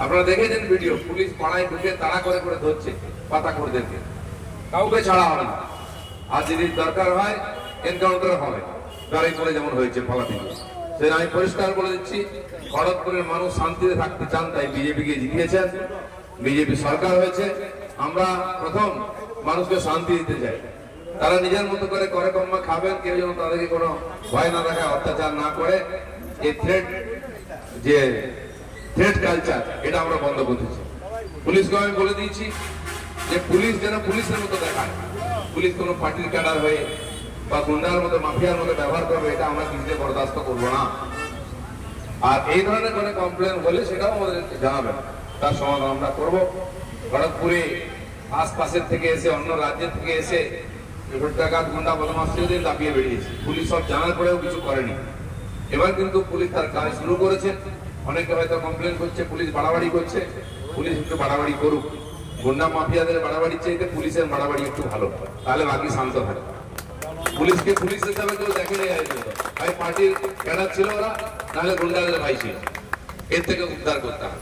আপনারা দেখেছেন video, police পাড়ায় ঢুকে তাড়া করে করে ধরছে পাতা করদেরকে, কাউকে ছাড়া হবে না। আর যদি দরকার হয় এনকাউন্টার হবে, গাড়ি করে যেমন হয়েছে পালাতে গিয়ে। সেটা আমি পরিষ্কার বলে দিচ্ছি, খড়গপুরের মানুষ শান্তিতে থাকতে চান, তাই বিজেপিকে জিতিয়েছেন, বিজেপি সরকার হয়েছে। আমরা প্রথম মানুষকে শান্তি দিতে চাই, তারা নিজের মতো করে করে কম্মা খাবেন, কেউ যেন তাদেরকে কোনো ভয় না রাখে, অত্যাচার না করে। এই থ্রেট কালচার এটা আমরা বন্ধ করতেছি। পুলিশকে আমি বলে দিয়েছি যে পুলিশ যেন পুলিশের মতো দেখায়, পুলিশ কোনো পার্টির ক্যাডার হয়ে বা গুন্ডার মতো মাফিয়ার মতো ব্যবহার করবে, এটা আমরা কিছুতে বরদাস্ত করবো না। আর এই ধরনের কোনো কমপ্লেন হলে সেটাও আমাদের জানাবেন, তার সমাধান আমরা করবো। খড়গপুরে আশপাশের থেকে এসে, অন্য রাজ্যের থেকে এসে ডাকাত গুন্ডা বদমাশদের দাপিয়ে বেরিয়েছে, পুলিশ সব জানার পরেও কিছু করেনি। এবার কিন্তু পুলিশ তার কাজ শুরু করেছে। অনেকে হয়তো কমপ্লেন করছে পুলিশ বাড়াবাড়ি করছে, পুলিশ একটু বাড়াবাড়ি করুক। গুন্ডা মাফিয়াদের বাড়াবাড়ির চাইতে পুলিশের বাড়াবাড়ি একটু ভালো, তাহলে বাকি শান্ত থাকে। পুলিশকে পুলিশ হিসাবে কেউ দেখে নেই, ভাই পার্টির ক্যাডার ছিল ওরা, নাহলে গুন্ডাদের ভাই ছিল, এর থেকে উদ্ধার করতে হবে।